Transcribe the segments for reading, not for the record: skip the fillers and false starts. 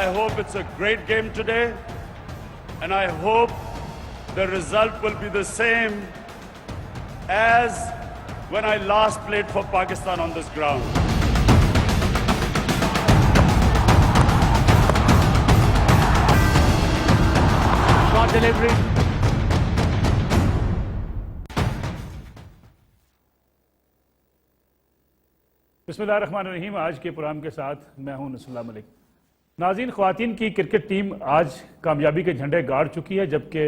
I hope it's a great game today, and I hope the result will be the same as when I last played for Pakistan on this ground. Shot delivery. बिस्मिल्लाहिर्रहमानिर्रहीम। आज के programme के साथ मैं हूं Nasrallah Malik. नाज़रीन, ख्वातीन की cricket team आज कामयाबी के झंडे गाड़ चुकी है, जबकि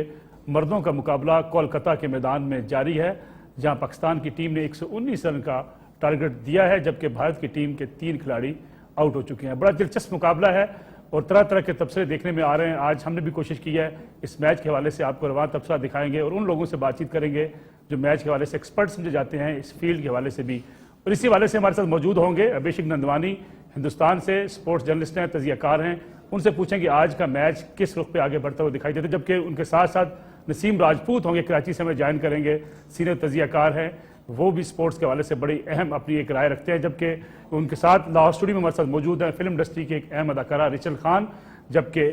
मर्दों का मुकाबला कोलकाता के मैदान में जारी है, जहां पाकिस्तान की टीम ने 119 रन का टारगेट दिया है, जबकि भारत की टीम के 3 खिलाड़ी आउट हो चुके हैं। बड़ा दिलचस्प मुकाबला है और तरह तरह के तबसरे देखने में आ रहे हैं। आज हमने भी कोशिश की है इस मैच के हवाले से आपको रवां तबसरा दिखाएंगे और उन लोगों से बातचीत करेंगे जो मैच के हवाले से एक्सपर्ट समझे जाते हैं, इस फील्ड के हवाले से भी। और इसी हवाले से हमारे साथ मौजूद होंगे अभिषेक नंदवानी, हिंदुस्तान से स्पोर्ट्स जर्नलिस्ट हैं, तजियाकार हैं। उनसे पूछेंगे आज का मैच किस रुख पे आगे बढ़ता हुआ दिखाई देता है। जबकि उनके साथ साथ नसीम राजपूत होंगे, कराची से हमें ज्वाइन करेंगे, सीनियर तजियाकार हैं, वो भी स्पोर्ट्स के हवाले से बड़ी अहम अपनी एक राय रखते हैं। जबकि उनके साथ लाहौर स्टूडियो में हमारे साथ मौजूद हैं फिल्म इंडस्ट्री के एक अहम अदाकारा रिचल खान, जबकि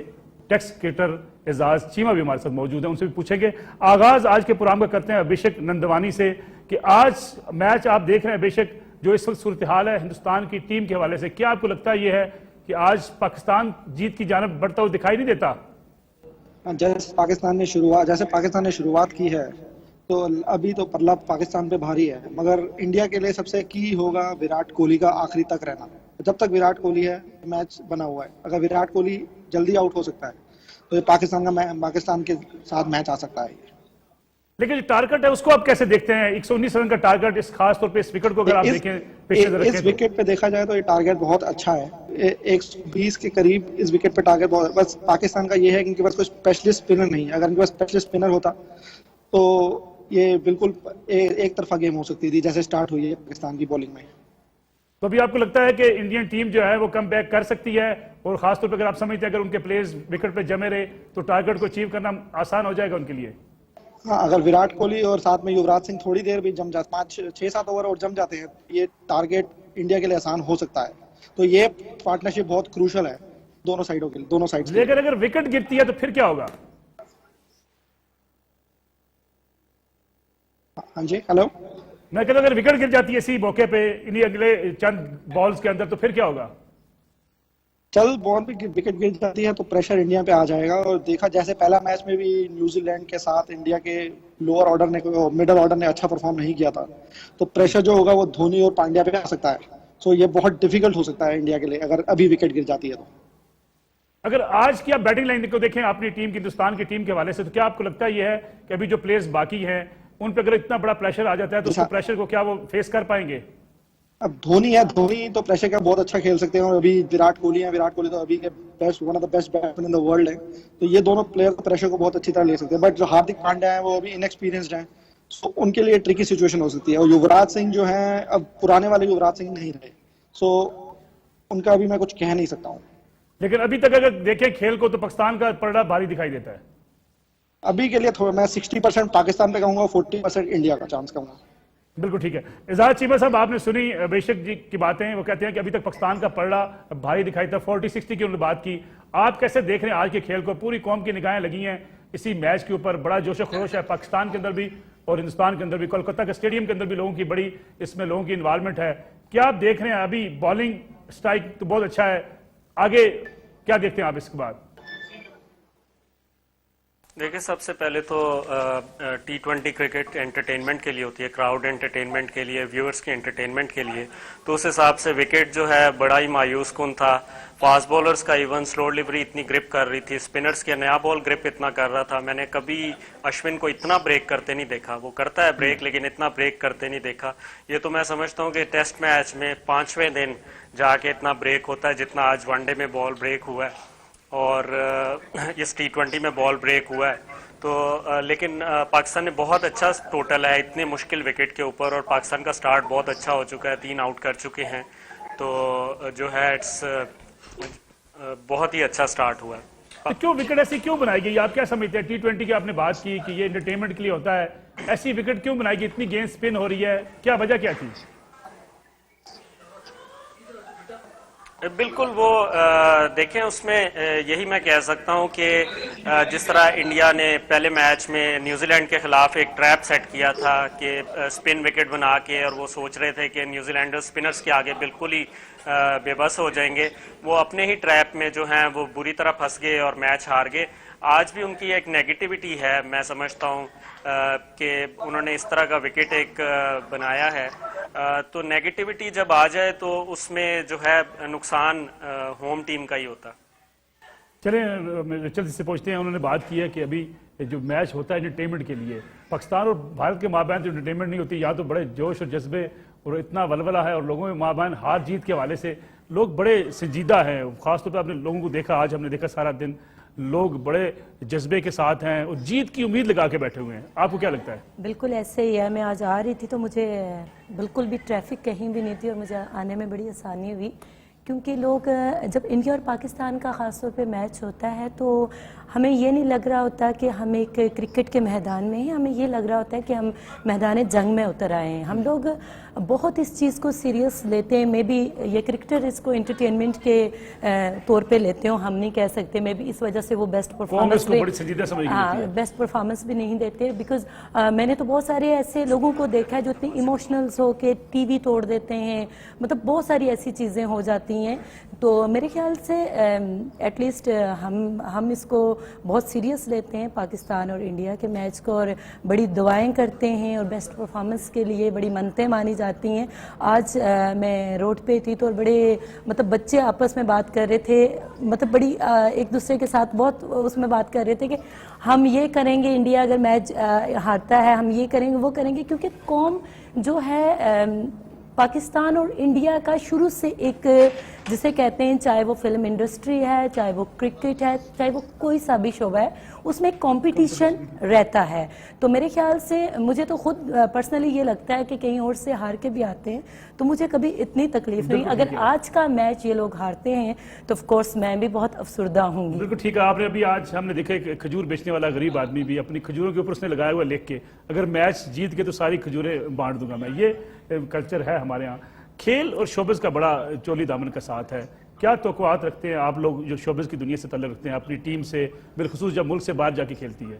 टेक्स क्रिकेटर एजाज चीमा भी हमारे साथ मौजूद हैं। उनसे भी पूछेंगे। आगाज आज के प्रोग्राम का करते हैं अभिषेक नंदवानी से कि आज मैच आप देख रहे हैं अभिषेक, जो इस वक्त सूरत हाल है हिंदुस्तान की टीम के हवाले से, क्या आपको लगता है यह है कि आज पाकिस्तान जीत की जानब बढ़ता हुआ दिखाई नहीं देता? जैसे पाकिस्तान ने शुरुआत की है तो अभी तो पल्ला पाकिस्तान पे भारी है, मगर इंडिया के लिए सबसे की होगा विराट कोहली का आखिरी तक रहना। जब तक विराट कोहली है मैच बना हुआ है। अगर विराट कोहली जल्दी आउट हो सकता है तो ये पाकिस्तान के साथ मैच आ सकता है। लेकिन जो टारगेट है उसको आप कैसे देखते हैं? 119 रन का टारगेट, इस खास तौर पे इस विकेट को अगर आप देखें, इस विकेट पे देखा जाए तो ये टारगेट बहुत अच्छा है। 120 के करीब इस विकेट पे टारगेट बहुत। बस पाकिस्तान का ये है कि इनके पास कोई स्पेशलिस्ट स्पिनर नहीं है। अगर इनके पास स्पेशलिस्ट स्पिनर होता तो ये बिल्कुल एक तरफा गेम हो सकती थी, जैसे स्टार्ट हुई है पाकिस्तान की बॉलिंग में। तो अभी आपको लगता है कि इंडियन टीम जो है वो कम बैक कर सकती है? और खासतौर पर अगर आप समझते हैं अगर उनके प्लेयर्स विकेट पे जमे रहे तो टारगेट को अचीव करना आसान हो जाएगा उनके लिए? हाँ, अगर विराट कोहली और साथ में युवराज सिंह थोड़ी देर भी जम जाते, 5-6-7 ओवर और जम जाते हैं, ये टारगेट इंडिया के लिए आसान हो सकता है। तो ये पार्टनरशिप बहुत क्रूशल है दोनों साइडों के लिए, दोनों साइड से। लेकिन अगर विकेट गिरती है तो फिर क्या होगा? हाँ जी, हेलो। मैं कहता हूं अगर विकेट गिर जाती है इसी मौके पे, इन्हीं अगले चंद बॉल्स के अंदर, तो फिर क्या होगा? चल बॉल पे विकेट गिर जाती है तो प्रेशर इंडिया पे आ जाएगा। और देखा जैसे पहला मैच में भी न्यूजीलैंड के साथ इंडिया के लोअर ऑर्डर ने, मिडिल ऑर्डर ने अच्छा परफॉर्म नहीं किया था, तो प्रेशर जो होगा वो धोनी और पांड्या पे आ सकता है। सो ये बहुत डिफिकल्ट हो सकता है इंडिया के लिए अगर अभी विकेट गिर जाती है तो। अगर आज की आप बैटिंग लाइन को देखें अपनी टीम की, हिंदुस्तान की टीम के हवाले से, तो क्या आपको लगता है यह है कि अभी जो प्लेयर्स बाकी हैं उन पर अगर इतना बड़ा प्रेशर आ जाता है तो उस प्रेशर को क्या वो फेस कर पाएंगे? अब धोनी है, धोनी तो प्रेशर का बहुत अच्छा खेल सकते हैं। और अभी विराट कोहली है, विराट कोहली तो अभी के one of the best batsman in the world है। तो ये दोनों प्लेयर प्रेशर को बहुत अच्छी तरह ले सकते हैं। बट जो हार्दिक पांड्या है वो अभी इनएक्सपीरियंस्ड है, सो उनके लिए ट्रिकी सिचुएशन हो सकती है। और युवराज सिंह जो है, अब पुराने वाले युवराज सिंह नहीं रहे, सो उनका अभी मैं कुछ कह नहीं सकता हूँ। लेकिन अभी तक अगर देखें खेल को तो पाकिस्तान का पलड़ा भारी दिखाई देता है। अभी के लिए थोड़ा मैं 60% पाकिस्तान पे कहूंगा, 40% इंडिया का चांस कहूंगा। बिल्कुल ठीक है। एजाज चीमा साहब, आपने सुनी अभिषेक जी की बातें, वो कहते हैं कि अभी तक पाकिस्तान का पलड़ा भारी दिखाई था। 40-60 की उन्होंने बात की। आप कैसे देख रहे हैं आज के खेल को? पूरी कौम की निगाहें लगी हैं इसी मैच के ऊपर, बड़ा जोश खरोश है पाकिस्तान के अंदर भी और हिंदुस्तान के अंदर भी। कोलकाता के स्टेडियम के अंदर भी लोगों की बड़ी इसमें लोगों की इन्वॉल्वमेंट है। क्या आप देख रहे हैं? अभी बॉलिंग स्ट्राइक तो बहुत अच्छा है, आगे क्या देखते हैं आप इसके बाद? देखिए, सबसे पहले तो T20 क्रिकेट एंटरटेनमेंट के लिए होती है, क्राउड एंटरटेनमेंट के लिए, व्यूअर्स के एंटरटेनमेंट के लिए। तो उस हिसाब से विकेट जो है बड़ा ही मायूस कुन था। फास्ट बॉलर्स का इवन स्लो डिलीवरी इतनी ग्रिप कर रही थी, स्पिनर्स के नया बॉल ग्रिप इतना कर रहा था। मैंने कभी अश्विन को इतना ब्रेक करते नहीं देखा। वो करता है ब्रेक, लेकिन इतना ब्रेक करते नहीं देखा। ये तो मैं समझता हूँ कि टेस्ट मैच में 5वें दिन जाके इतना ब्रेक होता है जितना आज वनडे में बॉल ब्रेक हुआ है और इस T20 में बॉल ब्रेक हुआ है। तो लेकिन पाकिस्तान ने बहुत अच्छा टोटल है इतने मुश्किल विकेट के ऊपर, और पाकिस्तान का स्टार्ट बहुत अच्छा हो चुका है, 3 आउट कर चुके हैं। तो जो है इट्स बहुत ही अच्छा स्टार्ट हुआ है। तो क्यों विकेट ऐसी क्यों बनाई गई? आप क्या समझते हैं? T20 की आपने बात की कि ये एंटरटेनमेंट के लिए होता है, ऐसी विकेट क्यों बनाई गई? इतनी गेंद स्पिन हो रही है, क्या वजह क्या थी? बिल्कुल वो देखें उसमें यही मैं कह सकता हूं कि जिस तरह इंडिया ने पहले मैच में न्यूजीलैंड के खिलाफ एक ट्रैप सेट किया था कि स्पिन विकेट बना के, और वो सोच रहे थे कि न्यूजीलैंडर्स स्पिनर्स के आगे बिल्कुल ही बेबस हो जाएंगे, वो अपने ही ट्रैप में जो हैं वो बुरी तरह फंस गए और मैच हार गए। आज भी उनकी एक नेगेटिविटी है, मैं समझता हूं कि उन्होंने इस तरह का विकेट एक बनाया है। तो नेगेटिविटी जब आ जाए तो उसमें जो है नुकसान होम टीम का ही होता। चलें रिचर्ड से पूछते हैं, उन्होंने बात की है कि अभी जो मैच होता है एंटरटेनमेंट के लिए, पाकिस्तान और भारत के माबैन तो एंटरटेनमेंट नहीं होती, या तो बड़े जोश और जज्बे और इतना वलवला है, और लोगों में माबैन हार जीत के हवाले से लोग बड़े संजीदा हैं। खासतौर पर आपने लोगों को देखा, आज हमने देखा सारा दिन लोग बड़े जज्बे के साथ हैं और जीत की उम्मीद लगा के बैठे हुए हैं। आपको क्या लगता है? बिल्कुल ऐसे ही है। मैं आज आ रही थी तो मुझे बिल्कुल भी ट्रैफिक कहीं भी नहीं थी और मुझे आने में बड़ी आसानी हुई, क्योंकि लोग जब इंडिया और पाकिस्तान का ख़ासतौर पे मैच होता है तो हमें ये नहीं लग रहा होता कि हम एक क्रिकेट के मैदान में हैं, हमें ये लग रहा होता है कि हम मैदान जंग में उतर आए हैं। हम लोग बहुत इस चीज़ को सीरियस लेते हैं। मे बी ये क्रिकेटर इसको एंटरटेनमेंट के तौर पे लेते हो, हम नहीं कह सकते। मे बी इस वजह से वो बेस्ट परफॉर्मेंस बेस्ट परफॉर्मेंस भी नहीं देते, बिकॉज मैंने तो बहुत सारे ऐसे लोगों को देखा है जो इतने इमोशनल्स हो के टीवी तोड़ देते हैं, मतलब बहुत सारी ऐसी चीज़ें हो जाती हैं। तो मेरे ख्याल से एटलीस्ट हम इसको बहुत सीरियस लेते हैं, पाकिस्तान और इंडिया के मैच को, और बड़ी दुआएं करते हैं और बेस्ट परफॉर्मेंस के लिए बड़ी मन्नतें मानी जाती हैं। आज मैं रोड पे थी तो बड़े मतलब बच्चे आपस में बात कर रहे थे, मतलब बड़ी एक दूसरे के साथ बहुत उसमें बात कर रहे थे कि हम ये करेंगे, इंडिया अगर मैच हारता है हम ये करेंगे वो करेंगे, क्योंकि कौम जो है पाकिस्तान और इंडिया का शुरू से एक जिसे कहते हैं, चाहे वो फिल्म इंडस्ट्री है, चाहे वो क्रिकेट है, चाहे वो कोई सा भी शोबा है, उसमें कंपटीशन रहता है। तो मेरे ख्याल से मुझे तो खुद पर्सनली ये लगता है कि कहीं और से हार के भी आते हैं तो मुझे कभी इतनी तकलीफ नहीं। अगर आज का मैच ये लोग हारते हैं तो ऑफ कोर्स मैं भी बहुत अफसुर्दा हूँगी। बिल्कुल ठीक है। आपने अभी आज हमने देखा एक खजूर बेचने वाला गरीब आदमी भी अपनी खजूरों के ऊपर उसने लगाया हुआ लिख के, अगर मैच जीत के तो सारी खजूरें बांट दूंगा मैं। ये कल्चर है हमारे यहाँ। खेल और शोबिस का बड़ा चोली दामन का साथ है। क्या तवक्कुआत रखते हैं आप लोग जो शोबिस की दुनिया से ताल्लुक़ रखते हैं अपनी टीम से, बिलखुसूस जब मुल्क से बाहर जाके खेलती है?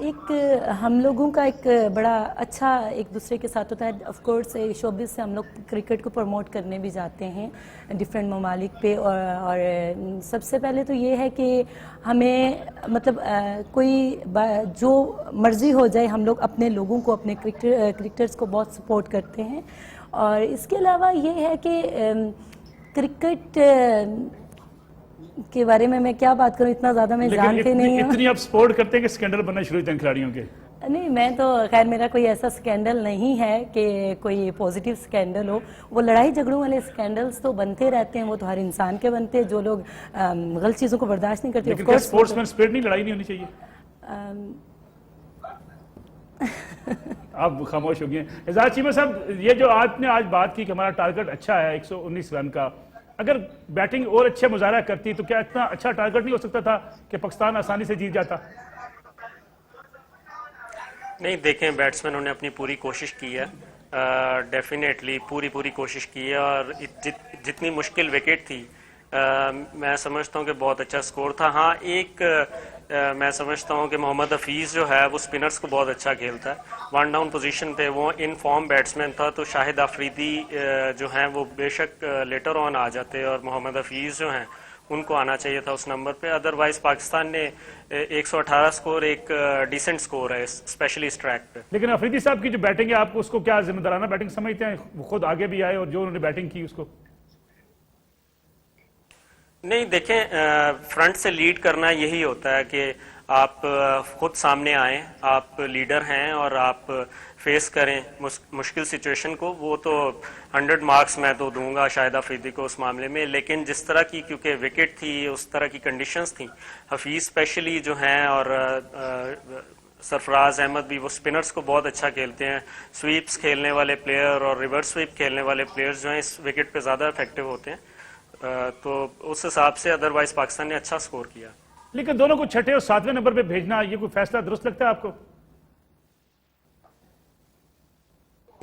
एक हम लोगों का एक बड़ा अच्छा एक दूसरे के साथ होता है। ऑफ कोर्स शोबिस से हम लोग क्रिकेट को प्रमोट करने भी जाते हैं डिफरेंट ममालिक पे, और सबसे पहले तो ये है कि हमें मतलब कोई जो मर्जी हो जाए, हम लोग अपने लोगों को, अपने क्रिकेटर्स को बहुत सपोर्ट करते हैं। और इसके अलावा ये है कि क्रिकेट के बारे में मैं क्या बात करूं, इतना ज्यादा मैं जानती नहीं हूं। इतनी आप सपोर्ट करते हैं कि स्कैंडल बनना शुरू हुए खिलाड़ियों के? नहीं, मैं तो खैर मेरा कोई ऐसा स्कैंडल नहीं है कि कोई पॉजिटिव स्कैंडल हो। वो लड़ाई झगड़ों वाले स्कैंडल्स तो बनते रहते हैं, वो तो हर इंसान के बनते हैं जो लोग गलत चीजों को बर्दाश्त नहीं करते। लेकिन स्पोर्ट्समैन स्पिरिट नहीं, लड़ाई नहीं होनी चाहिए? आप खामोश हो गए। एजाज चीमा साहब, ये जो आपने आज बात की कि हमारा टारगेट अच्छा है 119 रन का, अगर बैटिंग और अच्छे मुजाहरा करती तो क्या इतना अच्छा टारगेट नहीं हो सकता था कि पाकिस्तान आसानी से जीत जाता? नहीं, देखें बैट्समैनों ने अपनी पूरी कोशिश की है, डेफिनेटली पूरी कोशिश की है, और जितनी मुश्किल विकेट थी मैं समझता हूं कि बहुत अच्छा स्कोर था। हाँ, मैं समझता हूं कि मोहम्मद हफीज़ जो है वो स्पिनर्स को बहुत अच्छा खेलता है। वन डाउन पोजीशन पे वो इन फॉर्म बैट्समैन था, तो शाहिद आफरीदी जो हैं वो बेशक लेटर ऑन आ जाते, और मोहम्मद हफीज़ जो हैं उनको आना चाहिए था उस नंबर पे। अदरवाइज पाकिस्तान ने 118 स्कोर एक डिसेंट स्कोर है, स्पेशली इस ट्रैक पे। लेकिन अफरीदी साहब की जो बैटिंग है, आप उसको क्या जिम्मेदाराना बैटिंग समझते हैं? वो खुद आगे भी आए और जो उन्होंने बैटिंग की उसको नहीं, देखें फ्रंट से लीड करना यही होता है कि आप खुद सामने आए, आप लीडर हैं और आप फेस करें मुश्किल सिचुएशन को। वो तो 100 मार्क्स मैं तो दूंगा शाहिद आफरीदी को उस मामले में, लेकिन जिस तरह की क्योंकि विकेट थी, उस तरह की कंडीशंस थी, हफीज़ स्पेशली जो हैं और सरफराज अहमद भी, वो स्पिनर्स को बहुत अच्छा खेलते हैं। स्वीप्स खेलने वाले प्लेयर और रिवर्स स्वीप खेलने वाले प्लेयर्स जो हैं इस विकेट पे ज़्यादा इफेक्टिव होते हैं, तो उस हिसाब से अदरवाइज पाकिस्तान ने अच्छा स्कोर किया। लेकिन दोनों को छठे और 7वें नंबर पे भेजना, ये कोई फैसला दुरुस्त लगता है आपको?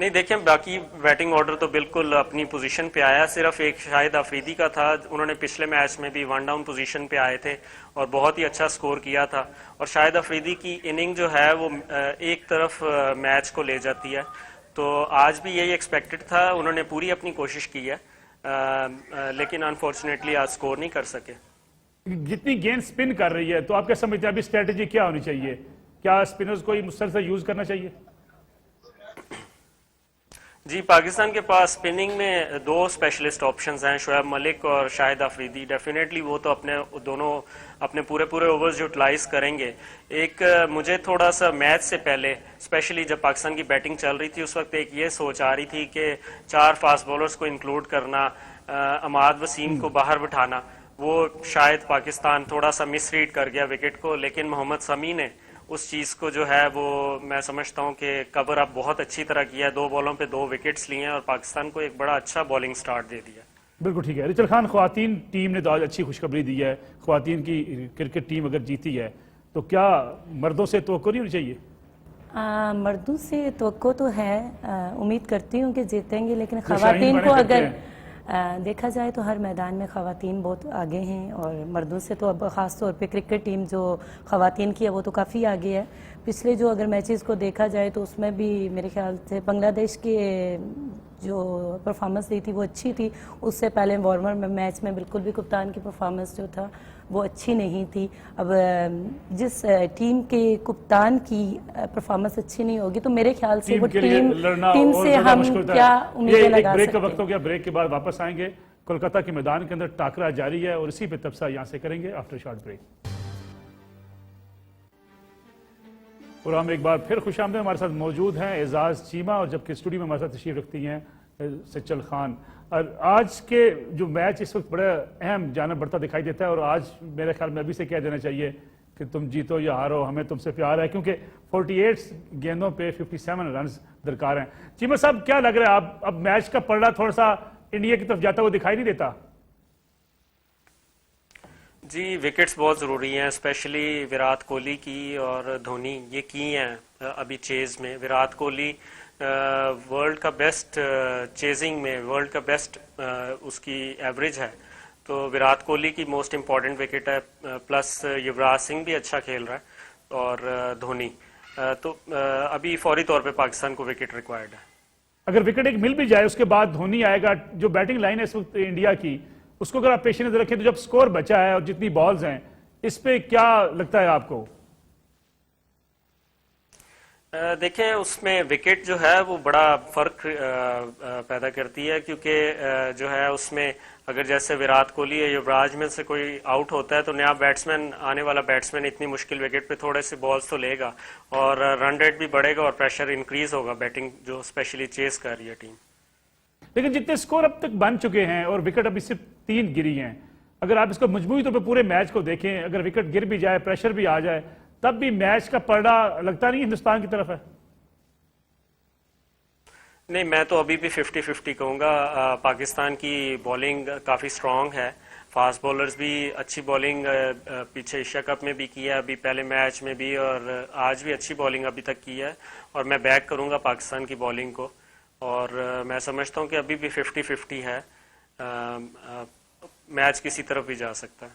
नहीं देखिए, बाकी बैटिंग ऑर्डर तो बिल्कुल अपनी पोजीशन पे आया, सिर्फ एक शाहिद अफरीदी का था, उन्होंने पिछले मैच में भी वन डाउन पोजीशन पे आए थे और बहुत ही अच्छा स्कोर किया था। और शाहिद अफरीदी की इनिंग जो है वो एक तरफ मैच को ले जाती है, तो आज भी यही एक्सपेक्टेड था, उन्होंने पूरी अपनी कोशिश की है, लेकिन अनफॉर्चुनेटली आज स्कोर नहीं कर सके। जितनी गेंद स्पिन कर रही है, तो आप क्या समझते हैं अभी स्ट्रेटेजी क्या होनी चाहिए? क्या स्पिनर्स को मुसलसल यूज करना चाहिए? जी, पाकिस्तान के पास स्पिनिंग में दो स्पेशलिस्ट ऑप्शंस हैं, शोएब मलिक और शाहिद अफरीदी। डेफिनेटली वो तो दोनों अपने पूरे ओवर्स यूटिलाइज करेंगे। एक मुझे थोड़ा सा मैच से पहले, स्पेशली जब पाकिस्तान की बैटिंग चल रही थी, उस वक्त एक ये सोच आ रही थी कि 4 फास्ट बॉलर्स को इंक्लूड करना, अमाद वसीम को बाहर बिठाना, वो शायद पाकिस्तान थोड़ा सा मिसरीड कर गया विकेट को। लेकिन मोहम्मद शमी ने उस चीज़ को जो है वो मैं समझता हूँ कि कवर अप बहुत अच्छी तरह किया है, 2 बॉलों पे 2 विकेट्स लिए हैं और पाकिस्तान को एक बड़ा अच्छा बॉलिंग स्टार्ट दे दिया। बिल्कुल ठीक है। रिचल खान, ख्वातीन टीम ने तो आज अच्छी खुशखबरी दी है। ख्वातीन की क्रिकेट टीम अगर जीती है तो क्या मर्दों से तवक्को नहीं होनी चाहिए? मर्दों से तवक्को तो है, उम्मीद करती हूँ कि जीतेंगे, लेकिन शाहीन खवातीन बने को करते अगर हैं। देखा जाए तो हर मैदान में खवातीन बहुत आगे हैं और मर्दों से तो अब ख़ास तौर पे क्रिकेट टीम जो खवातीन की है वो तो काफ़ी आगे है। पिछले जो अगर मैचेस को देखा जाए तो उसमें भी मेरे ख्याल से बांग्लादेश के जो परफॉर्मेंस दी थी वो अच्छी थी। उससे पहले वार्मर में मैच में बिल्कुल भी कप्तान की परफॉर्मेंस जो था वो अच्छी नहीं थी। अब जिस टीम के कप्तान की परफॉर्मेंस अच्छी नहीं होगी तो मेरे ख्याल से वो टीम से हम क्या उम्मीदें लगा ब्रेक सकते का वक्त हो गया, ब्रेक के बाद वापस आएंगे। कोलकाता के मैदान के अंदर टाकरा जारी है और इसी पे तबसरा यहां से करेंगे आफ्टर शॉर्ट ब्रेक। और हम एक बार फिर खुशामदीद, हमारे साथ मौजूद हैं एजाज चीमा और जबकि स्टूडियो में हमारे साथ तशरीफ रखती हैं सच्चल खान। और आज के जो मैच इस वक्त बड़ा अहम जाना बढ़ता दिखाई देता है और आज मेरे ख्याल में अभी से कह देना चाहिए कि तुम जीतो या हारो हमें तुमसे प्यार है, क्योंकि 48 गेंदों पे 57 रन दरकार हैं। चीमा साहब, क्या लग रहा है आप अब मैच का पलड़ा थोड़ा सा इंडिया की तरफ जाता हुआ दिखाई नहीं देता? जी, विकेट्स बहुत ज़रूरी हैं, स्पेशली विराट कोहली की और धोनी, ये की हैं अभी चेज में। विराट कोहली वर्ल्ड का बेस्ट चेजिंग में, वर्ल्ड का बेस्ट उसकी एवरेज है, तो विराट कोहली की मोस्ट इम्पॉर्टेंट विकेट है, प्लस युवराज सिंह भी अच्छा खेल रहा है और धोनी, तो अभी फौरी तौर पे पाकिस्तान को विकेट रिक्वायर्ड है। अगर विकेट एक मिल भी जाए उसके बाद धोनी आएगा, जो बैटिंग लाइन है इस वक्त इंडिया की, उसको अगर आप पेश नजर रखें तो जब स्कोर बचा है और जितनी बॉल्स हैं, इस पे क्या लगता है आपको? देखें, उसमें विकेट जो है वो बड़ा फर्क पैदा करती है, क्योंकि जो है उसमें अगर जैसे विराट कोहली या युवराज में से कोई आउट होता है तो नया बैट्समैन, आने वाला बैट्समैन इतनी मुश्किल विकेट पे थोड़े से बॉल्स तो लेगा और रन रेट भी बढ़ेगा और प्रेशर इंक्रीज होगा बैटिंग जो स्पेशली चेस कर रही है टीम। लेकिन जितने स्कोर अब तक बन चुके हैं और विकेट अभी सिर्फ 3 गिरी हैं, अगर आप इसको मजमूई तौर पे पूरे मैच को देखें, अगर विकेट गिर भी जाए, प्रेशर भी आ जाए, तब भी मैच का पलड़ा लगता नहीं हिंदुस्तान की तरफ है? नहीं, मैं तो अभी भी 50-50 कहूँगा। पाकिस्तान की बॉलिंग काफ़ी स्ट्रांग है, फास्ट बॉलर्स भी अच्छी बॉलिंग पीछे एशिया कप में भी की है, अभी पहले मैच में भी, और आज भी अच्छी बॉलिंग अभी तक की है और मैं बैक करूँगा पाकिस्तान की बॉलिंग को। और मैं समझता हूँ कि अभी भी 50-50 है, मैच किसी तरफ भी जा सकता है।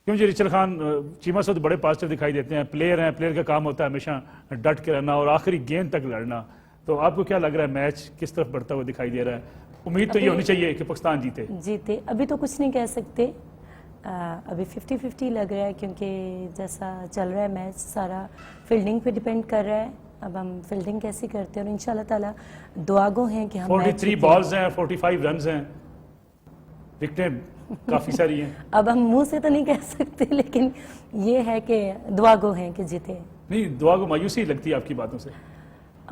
क्यों जी? रिचल खान, चीमा साहब बड़े पॉजिटिव दिखाई देते हैं, प्लेयर हैं, प्लेयर का काम होता है हमेशा डट के रहना और आखिरी गेंद तक लड़ना, तो आपको क्या लग रहा है मैच किस तरफ बढ़ता हुआ दिखाई दे रहा है? उम्मीद तो ये होनी चाहिए कि पाकिस्तान जीते। अभी तो कुछ नहीं कह सकते, अभी 50-50 लग रहा है, क्योंकि जैसा चल रहा है मैच सारा फील्डिंग पे डिपेंड कर रहा है। अब हम फील्डिंग कैसी करते हैं और इंशाल्लाह ताला दुआगो हैं कि हम 43 बॉल्स हैं, 45 रन हैं, विकेटें काफी सारी हैं। अब हम मुंह से तो नहीं कह सकते, लेकिन ये है कि दुआगो हैं कि जीते। नहीं, दुआ को मायूसी लगती है आपकी बातों से?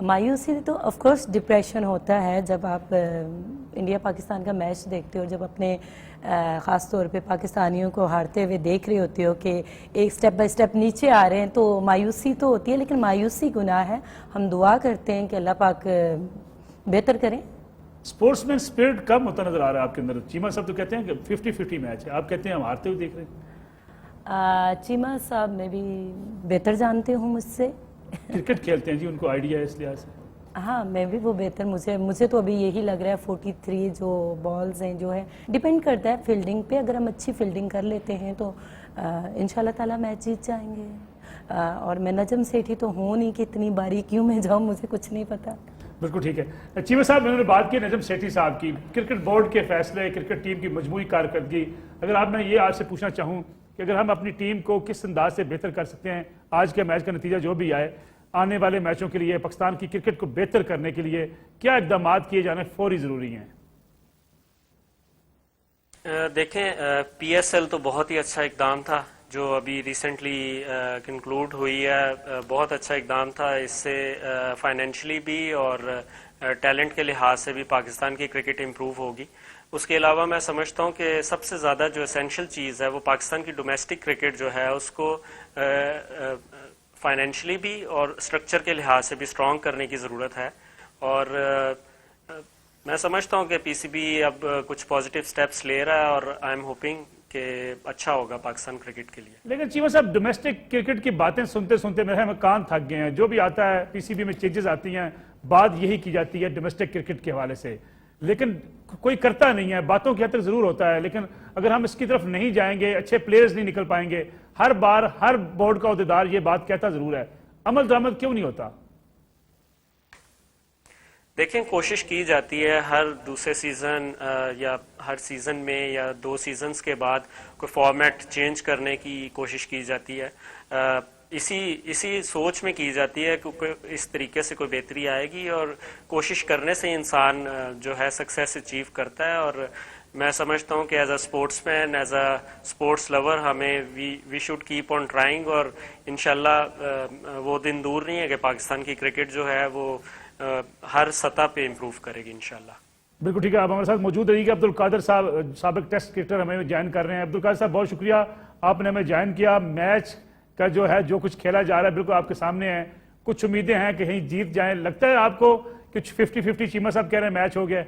मायूसी तो ऑफ कोर्स डिप्रेशन होता है जब आप इंडिया पाकिस्तान का मैच देखते हो, जब अपने ख़ास तौर पे पाकिस्तानियों को हारते हुए देख रहे होते हो कि एक स्टेप बाय स्टेप नीचे आ रहे हैं, तो मायूसी तो होती है, लेकिन मायूसी गुनाह है। हम दुआ करते हैं कि अल्लाह पाक बेहतर करें। स्पोर्ट्समैन स्पिरिट कम होता नजर आ रहा है आपके अंदर। चीमा साहब तो कहते हैं कि 50-50 मैच है, आप कहते हैं हम हारते हुए देख रहे हैं। चीमा साहब मैं भी बेहतर जानते हूँ मुझसे। क्रिकेट खेलते हैं जी, उनको आइडिया है इस लिहाज से। हाँ, मैं भी वो बेहतर, मुझे तो अभी यही लग रहा है 43 जो बॉल्स हैं जो है, डिपेंड करता है फील्डिंग पे। अगर हम अच्छी फील्डिंग कर लेते हैं तो इंशाल्लाह ताला मैच जीत जाएंगे। और मैं नजम सेठी तो हूँ नहीं कि इतनी बारीकियों में जाऊँ, मुझे कुछ नहीं पता। बिल्कुल ठीक है। चीमा साहब, उन्होंने बात की नजम सेठी साहब की, क्रिकेट बोर्ड के फैसले, क्रिकेट टीम की मजमूई कारकर्दगी। अगर आप मैं ये आपसे पूछना चाहूँ कि अगर हम अपनी टीम को किस अंदाज से बेहतर कर सकते हैं, आज के मैच का नतीजा जो भी आए, आने वाले मैचों के लिए पाकिस्तान की क्रिकेट को बेहतर करने के लिए क्या इकदाम किए जाने फौरी जरूरी हैं? देखें, PSL तो बहुत ही अच्छा इकदाम था जो अभी रिसेंटली कंक्लूड हुई है। बहुत अच्छा इकदाम था। इससे फाइनेंशियली भी और टैलेंट के लिहाज से भी पाकिस्तान की क्रिकेट इम्प्रूव होगी। उसके अलावा मैं समझता हूँ कि सबसे ज़्यादा जो एसेंशियल चीज़ है वो पाकिस्तान की डोमेस्टिक क्रिकेट जो है उसको फाइनेंशियली भी और स्ट्रक्चर के लिहाज से भी स्ट्रॉन्ग करने की ज़रूरत है। और मैं समझता हूँ कि PCB अब कुछ पॉजिटिव स्टेप्स ले रहा है और आई एम होपिंग कि अच्छा होगा पाकिस्तान क्रिकेट के लिए। लेकिन चीमा साहब, डोमेस्टिक क्रिकेट की बातें सुनते सुनते मेरे कान थक गए हैं। जो भी आता है PCB में चेंजेस आती हैं, बात यही की जाती है डोमेस्टिक क्रिकेट के हवाले से, लेकिन कोई करता नहीं है। बातों की हद तक जरूर होता है, लेकिन अगर हम इसकी तरफ नहीं जाएंगे, अच्छे प्लेयर्स नहीं निकल पाएंगे। हर बार हर बोर्ड का अहदेदार ये बात कहता जरूर है, अमल दरामद क्यों नहीं होता? देखें, कोशिश की जाती है हर दूसरे सीजन या हर सीजन में या 2 सीजन्स के बाद कोई फॉर्मेट चेंज करने की कोशिश की जाती है। इसी सोच में की जाती है कि इस तरीके से कोई बेहतरी आएगी, और कोशिश करने से इंसान जो है सक्सेस अचीव करता है। और मैं समझता हूँ कि as a sportsman, as a sports lover, हमें we should keep on trying, और इंशाल्लाह वो दिन दूर नहीं है कि पाकिस्तान की क्रिकेट जो है वो हर सतह पे इम्प्रूव करेगी इंशाल्लाह। बिल्कुल ठीक है। आप हमारे साथ मौजूद रहिएगा। अब्दुल कादिर साहब, साबिक टेस्ट क्रिकेटर, हमें ज्वाइन कर रहे हैं। अब्दुल कादिर साहब, बहुत शुक्रिया, आपने हमें ज्वाइन किया। मैच का जो है, जो कुछ खेला जा रहा है, बिल्कुल आपके सामने है। कुछ उम्मीदें हैं कि कहीं जीत जाए, लगता है आपको कुछ 50-50? चीमा साहब कह रहे हैं मैच हो गया।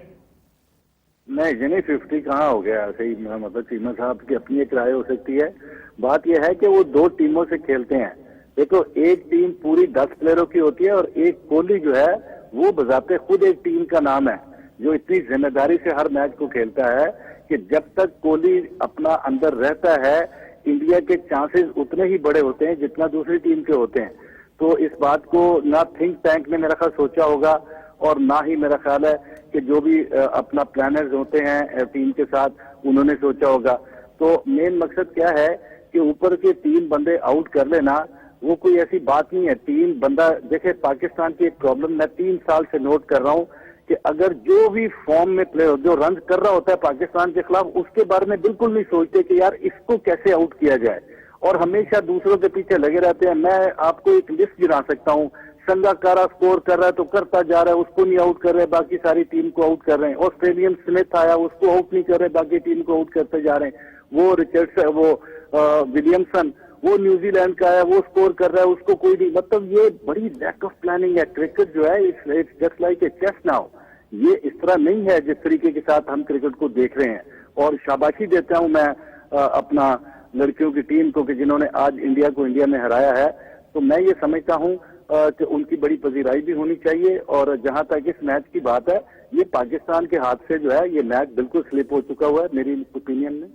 नहीं, 50 कहाँ हो गया? सही मतलब चीमा साहब की अपनी एक राय हो सकती है। बात यह है कि वो 2 टीमों से खेलते हैं। देखो, एक टीम पूरी 10 प्लेयरों की होती है और एक कोहली जो है वो बजाते खुद एक टीम का नाम है, जो इतनी जिम्मेदारी से हर मैच को खेलता है कि जब तक कोहली अपना अंदर रहता है, इंडिया के चांसेस उतने ही बड़े होते हैं जितना दूसरी टीम के होते हैं। तो इस बात को ना थिंक टैंक ने मेरा ख्याल सोचा होगा, और ना ही मेरा ख्याल है कि जो भी अपना प्लानर्स होते हैं टीम के साथ, उन्होंने सोचा होगा। तो मेन मकसद क्या है कि ऊपर के 3 बंदे आउट कर लेना, वो कोई ऐसी बात नहीं है। 3 बंदा, देखे पाकिस्तान की एक प्रॉब्लम मैं 3 साल से नोट कर रहा हूँ कि अगर जो भी फॉर्म में प्लेयर जो रन कर रहा होता है पाकिस्तान के खिलाफ, उसके बारे में बिल्कुल नहीं सोचते कि यार इसको कैसे आउट किया जाए, और हमेशा दूसरों के पीछे लगे रहते हैं। मैं आपको एक लिस्ट गिना सकता हूँ। संगाकारा स्कोर कर रहा है तो करता जा रहा है, उसको नहीं आउट कर रहे, बाकी सारी टीम को आउट कर रहे हैं। ऑस्ट्रेलियन स्मिथ आया, उसको आउट नहीं कर रहे, बाकी टीम को आउट करते जा रहे हैं। वो रिचर्डसन, वो विलियमसन, वो न्यूजीलैंड का है, वो स्कोर कर रहा है, उसको कोई नहीं। मतलब ये बड़ी लैक ऑफ प्लानिंग है। क्रिकेट जो है it's just like a chess now. ये इस तरह नहीं है जिस तरीके के साथ हम क्रिकेट को देख रहे हैं। और शाबाशी देता हूं मैं अपना लड़कियों की टीम को कि जिन्होंने आज इंडिया को इंडिया में हराया है। तो मैं ये समझता हूं कि उनकी बड़ी पजीराई भी होनी चाहिए। और जहां तक इस मैच की बात है, ये पाकिस्तान के हाथ से जो है ये मैच बिल्कुल स्लिप हो चुका हुआ है मेरी ओपिनियन में।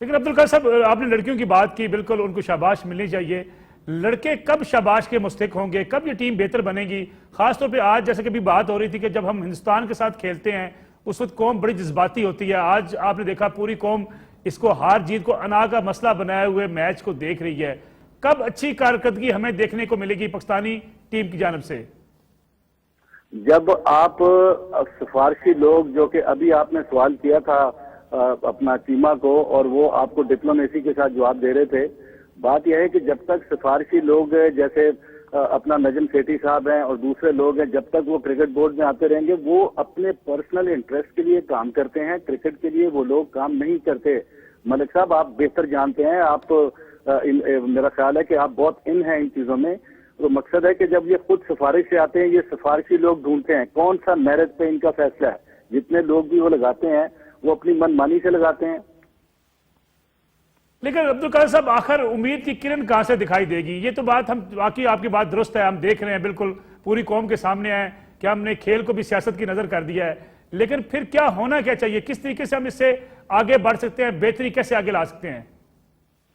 लेकिन अब्दुल कादिर साहब, आपने लड़कियों की बात की, बिल्कुल उनको शाबाश मिलनी चाहिए। लड़के कब शाबाश के मुस्तहिक होंगे, कब ये टीम बेहतर बनेगी? खासतौर पे आज जैसे कि अभी बात हो रही थी कि जब हम हिंदुस्तान के साथ खेलते हैं उस वक्त कौम बड़ी जज्बाती होती है। आज आपने देखा पूरी कौम इसको हार जीत को अना का मसला बनाए हुए मैच को देख रही है। कब अच्छी कारकर्दगी हमें देखने को मिलेगी पाकिस्तानी टीम की जानब से? जब आप सिफारशी लोग, जो कि अभी आपने सवाल किया था अपना चीमा को, और वो आपको डिप्लोमेसी के साथ जवाब दे रहे थे। बात यह है कि जब तक सिफारशी लोग जैसे अपना नजम सेठी साहब हैं और दूसरे लोग हैं, जब तक वो क्रिकेट बोर्ड में आते रहेंगे, वो अपने पर्सनल इंटरेस्ट के लिए काम करते हैं। क्रिकेट के लिए वो लोग काम नहीं करते। मलिक साहब, आप बेहतर जानते हैं, आप मेरा ख्याल है कि आप बहुत इन हैं इन चीजों में। तो मकसद है कि जब ये खुद सिफारिश से आते हैं, ये सिफारशी लोग ढूंढते हैं कौन सा मेरिट पे इनका फैसला है। जितने लोग भी वो लगाते हैं वो अपनी मनमानी से लगाते हैं। लेकिन अब्दुल कादिर साहब, आखिर उम्मीद की किरण कहां से दिखाई देगी? ये तो बात हम वाकई आपकी बात दुरुस्त है, हम देख रहे हैं बिल्कुल पूरी कौम के सामने है कि हमने खेल को भी सियासत की नजर कर दिया है, लेकिन फिर क्या होना क्या चाहिए? किस तरीके से हम इससे आगे बढ़ सकते हैं, बेहतरी कैसे आगे ला सकते हैं?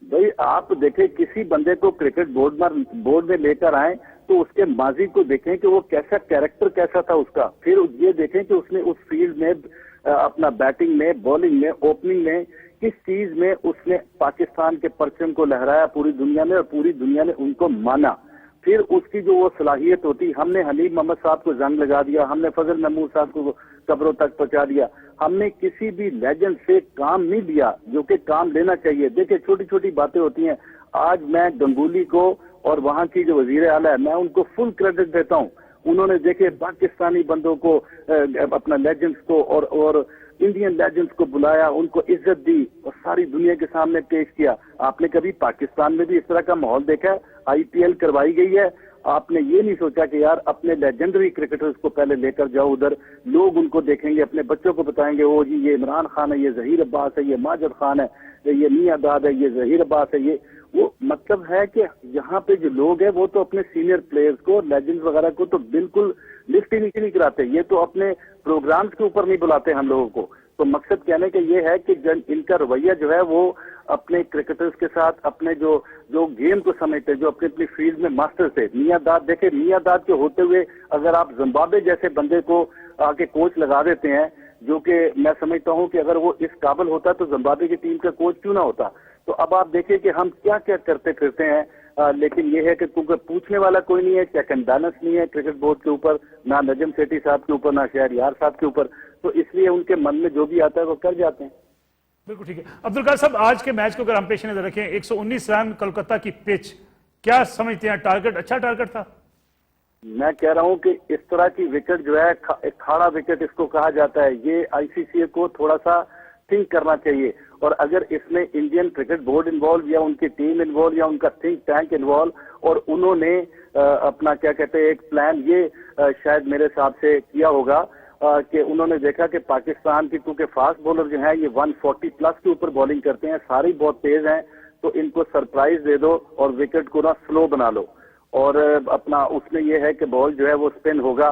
भाई आप देखें, किसी बंदे को क्रिकेट बोर्ड में लेकर आए तो उसके माजी को देखें कि वो कैसा कैरेक्टर कैसा था उसका, फिर ये देखें कि उसने उस फील्ड में अपना बैटिंग में, बॉलिंग में, ओपनिंग में किस चीज में उसने पाकिस्तान के परचम को लहराया पूरी दुनिया में, और पूरी दुनिया ने उनको माना। फिर उसकी जो वो सलाहियत होती, हमने हनीफ मोहम्मद साहब को जंग लगा दिया, हमने फजल महमूद साहब को कब्रों तक पहुंचा दिया, हमने किसी भी लेजेंड से काम नहीं लिया जो कि काम लेना चाहिए। देखिए छोटी छोटी बातें होती हैं। आज मैं गंगूली को और वहां की जो वजीर आला है, मैं उनको फुल क्रेडिट देता हूं। उन्होंने देखे पाकिस्तानी बंदों को, अपना लेजेंड्स को और इंडियन लेजेंड्स को बुलाया, उनको इज्जत दी और सारी दुनिया के सामने पेश किया। आपने कभी पाकिस्तान में भी इस तरह का माहौल देखा है? आईपीएल करवाई गई है, आपने ये नहीं सोचा कि यार अपने लेजेंडरी क्रिकेटर्स को पहले लेकर जाओ उधर, लोग उनको देखेंगे, अपने बच्चों को बताएंगे, ओ जी ये इमरान खान है, ये जहीर अब्बास है, ये माजिद खान है, ये मियादाद है, ये जहीर अब्बास है। ये वो मतलब है कि यहाँ पे जो लोग हैं वो तो अपने सीनियर प्लेयर्स को, लेजेंड्स वगैरह को तो बिल्कुल लिफ्ट ही नहीं कराते, ये तो अपने प्रोग्राम्स के ऊपर नहीं बुलाते हम लोगों को। तो मकसद कहने का ये है कि इनका रवैया जो है वो अपने क्रिकेटर्स के साथ, अपने जो गेम को समझते हैं, जो अपनी अपनी फील्ड में मास्टर थे। मियादाद देखे, मियादाद के होते हुए अगर आप जिम्बाब्वे जैसे बंदे को आके कोच लगा देते हैं, जो कि मैं समझता हूं कि अगर वो इस काबिल होता तो जिम्बाब्वे की टीम का कोच क्यों ना होता। तो अब आप देखिए कि हम क्या क्या करते फिरते हैं, लेकिन ये है कि क्योंकि पूछने वाला कोई नहीं है, चेक एंड बैलेंस नहीं है क्रिकेट बोर्ड के ऊपर, ना नजम सेठी साहब के ऊपर, ना शहरयार साहब के ऊपर, तो इसलिए उनके मन में जो भी आता है वो कर जाते हैं। बिल्कुल ठीक है। अब्दुल कादिर साहब, आज के मैच को अगर हम पेश नजर रखें, 119 रन कोलकाता की पिच, क्या समझते हैं? टारगेट अच्छा टारगेट था? मैं कह रहा हूं कि इस तरह की विकेट जो है, एक खाड़ा विकेट इसको कहा जाता है, ये आईसीसी को थोड़ा सा थिंक करना चाहिए। और अगर इसमें इंडियन क्रिकेट बोर्ड इन्वॉल्व या उनकी टीम इन्वॉल्व या उनका थिंक टैंक इन्वॉल्व, और उन्होंने अपना क्या कहते हैं एक प्लान ये शायद मेरे हिसाब से किया होगा कि उन्होंने देखा कि पाकिस्तान की क्योंकि फास्ट बॉलर जो है ये 140 प्लस के ऊपर बॉलिंग करते हैं, सारी बहुत तेज हैं, तो इनको सरप्राइज दे दो और विकेट को ना स्लो बना लो। और अपना उसमें यह है कि बॉल जो है वो स्पिन होगा,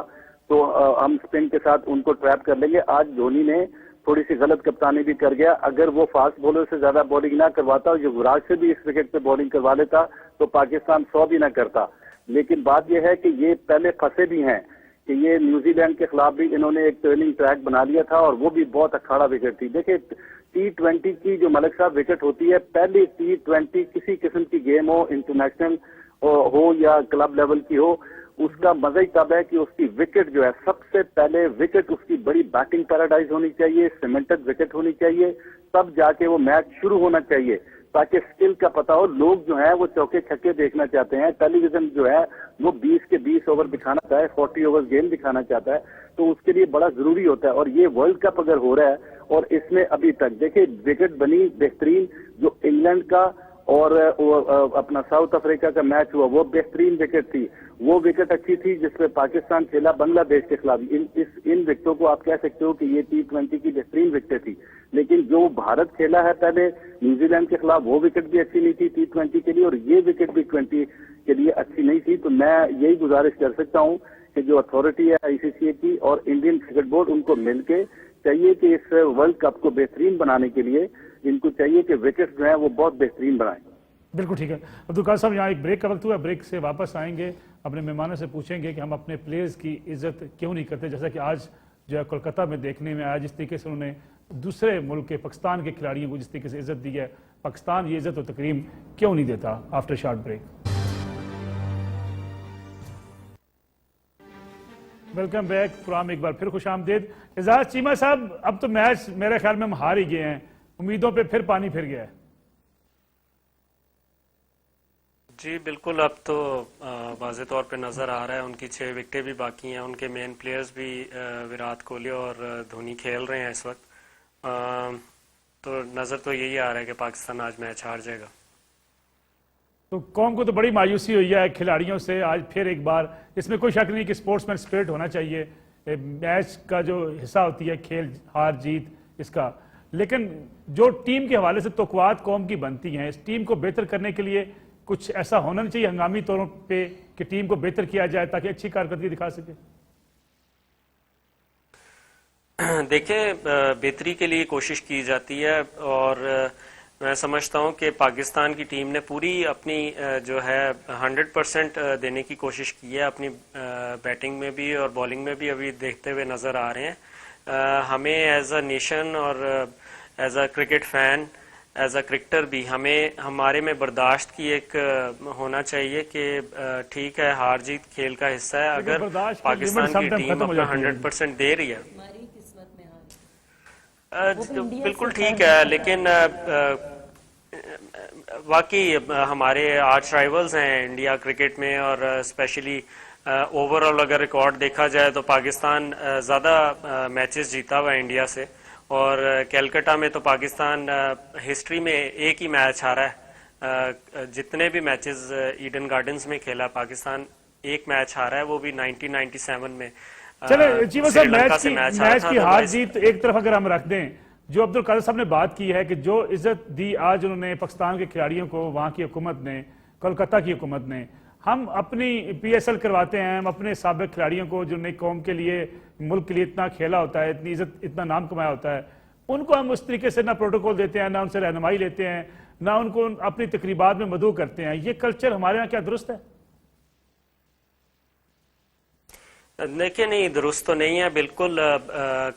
तो हम स्पिन के साथ उनको ट्रैप कर लेंगे। आज धोनी ने थोड़ी सी गलत कप्तानी भी कर गया, अगर वो फास्ट बॉलर से ज्यादा बॉलिंग ना करवाता और युवराज से भी इस विकेट पे बॉलिंग करवा लेता तो पाकिस्तान 100 भी ना करता। लेकिन बात यह है कि ये पहले फंसे भी हैं कि ये न्यूजीलैंड के खिलाफ भी इन्होंने एक ट्रेनिंग ट्रैक बना लिया था और वो भी बहुत अखाड़ा विकेट थी। देखिए T20 की जो मलिक साहब विकेट होती है, पहली T20 किसी किस्म की गेम हो, इंटरनेशनल हो या क्लब लेवल की हो, उसका मजा ही तब है कि उसकी विकेट जो है, सबसे पहले विकेट उसकी बड़ी बैटिंग पैराडाइज होनी चाहिए, सीमेंटेड विकेट होनी चाहिए, तब जाके वो मैच शुरू होना चाहिए, ताकि स्किल का पता हो। लोग जो है वो चौके छक्के देखना चाहते हैं, टेलीविजन जो है वो 20 के 20 ओवर दिखाना चाहता है, 40 ओवर गेम दिखाना चाहता है, तो उसके लिए बड़ा जरूरी होता है। और ये वर्ल्ड कप अगर हो रहा है और इसमें अभी तक देखिए विकेट बनी बेहतरीन, जो इंग्लैंड का और अपना साउथ अफ्रीका का मैच हुआ वो बेहतरीन विकेट थी, वो विकेट अच्छी थी जिसमें पाकिस्तान खेला बांग्लादेश के खिलाफ। इन विकेटों को आप कह सकते हो कि ये T20 की बेहतरीन विकेट थी। लेकिन जो भारत खेला है पहले न्यूजीलैंड के खिलाफ, वो विकेट भी अच्छी नहीं थी T20 के लिए, और ये विकेट भी 20 के लिए अच्छी नहीं थी। तो मैं यही गुजारिश कर सकता हूँ कि जो अथॉरिटी है ICC की और इंडियन क्रिकेट बोर्ड, उनको मिलकर चाहिए कि इस वर्ल्ड कप को बेहतरीन बनाने के लिए इनको चाहिए कि विकेट जो है वो बहुत बेहतरीन बनाएं। बिल्कुल ठीक है। अब्दुल कादिर साहब, यहाँ एक ब्रेक का वक्त हुआ, ब्रेक से वापस आएंगे, अपने मेहमानों से पूछेंगे कि हम अपने प्लेयर्स की इज्जत क्यों नहीं करते, जैसा कि आज जो है कोलकाता में देखने में आया, जिस तरीके से उन्होंने दूसरे मुल्क के पाकिस्तान के खिलाड़ियों को जिस तरीके से इज्जत दी है, पाकिस्तान ये इज्जत और तकरीम क्यों नहीं देता। After short break. Welcome back program, एक बार फिर खुश आमदेद। एजाज चीमा साहब, अब तो मैच मेरे ख्याल में हम हार ही गए हैं, उम्मीदों पे फिर पानी फिर गया है। जी बिल्कुल, अब तो वाज़े तौर पे नज़र आ रहा है, उनकी 6 विकेटें भी बाकी हैं, उनके मेन प्लेयर्स भी विराट कोहली और धोनी खेल रहे हैं इस वक्त, तो नज़र तो यही आ रहा है कि पाकिस्तान आज मैच हार जाएगा। तो कौम को तो बड़ी मायूसी हुई है खिलाड़ियों से आज फिर एक बार। इसमें कोई शक नहीं कि स्पोर्ट्समैन स्पिरिट होना चाहिए, मैच का जो हिस्सा होती है खेल हार जीत इसका, लेकिन जो टीम के हवाले से तोक़ुआत कौम की बनती हैं, इस टीम को बेहतर करने के लिए कुछ ऐसा होना नहीं चाहिए हंगामी तौरों पे कि टीम को बेहतर किया जाए ताकि अच्छी कारकर्दगी दिखा सके? देखिए, बेहतरी के लिए कोशिश की जाती है और मैं समझता हूं कि पाकिस्तान की टीम ने पूरी अपनी जो है 100% देने की कोशिश की है, अपनी बैटिंग में भी और बॉलिंग में भी अभी देखते हुए नज़र आ रहे हैं। हमें एज अ नेशन और as a cricket fan, as a cricketer भी हमें हमारे में बर्दाश्त की एक होना चाहिए कि ठीक है, हार जीत खेल का हिस्सा है। अगर पाकिस्तान की टीम अपना 100% दे रही है बिल्कुल ठीक है, लेकिन वाकई हमारे आर्च राइवल्स हैं इंडिया क्रिकेट में और स्पेशली ओवरऑल अगर रिकॉर्ड देखा जाए तो पाकिस्तान ज़्यादा मैचेस जीता हुआ है इंडिया से। और कैलकाटा में तो पाकिस्तान हिस्ट्री में एक ही मैच हारा है। जितने भी मैचेस ईडन गार्डन्स में खेला पाकिस्तान एक मैच हारा है, वो भी 1997 में। चले जीवन साहब, मैच की हार जीत एक तरफ अगर हम रख दें, जो अब्दुल कादिर साहब ने बात की है कि जो इज्जत दी आज उन्होंने पाकिस्तान के खिलाड़ियों को, वहां की हुकूमत ने, कोलकाता की हुकूमत ने, हम अपनी PSL करवाते हैं, हम अपने साबिक खिलाड़ियों को जिन्होंने कौम के लिए, मुल्क के लिए इतना खेला होता है, इतनी इज्जत, इतना नाम कमाया होता है, उनको हम उस तरीके से ना प्रोटोकॉल देते हैं, ना उनसे रहनुमाई लेते हैं, ना उनको अपनी तकरीबात में मदऊ करते हैं। ये कल्चर हमारे यहाँ क्या दुरुस्त है? देखिए, नहीं दुरुस्त तो नहीं है बिल्कुल।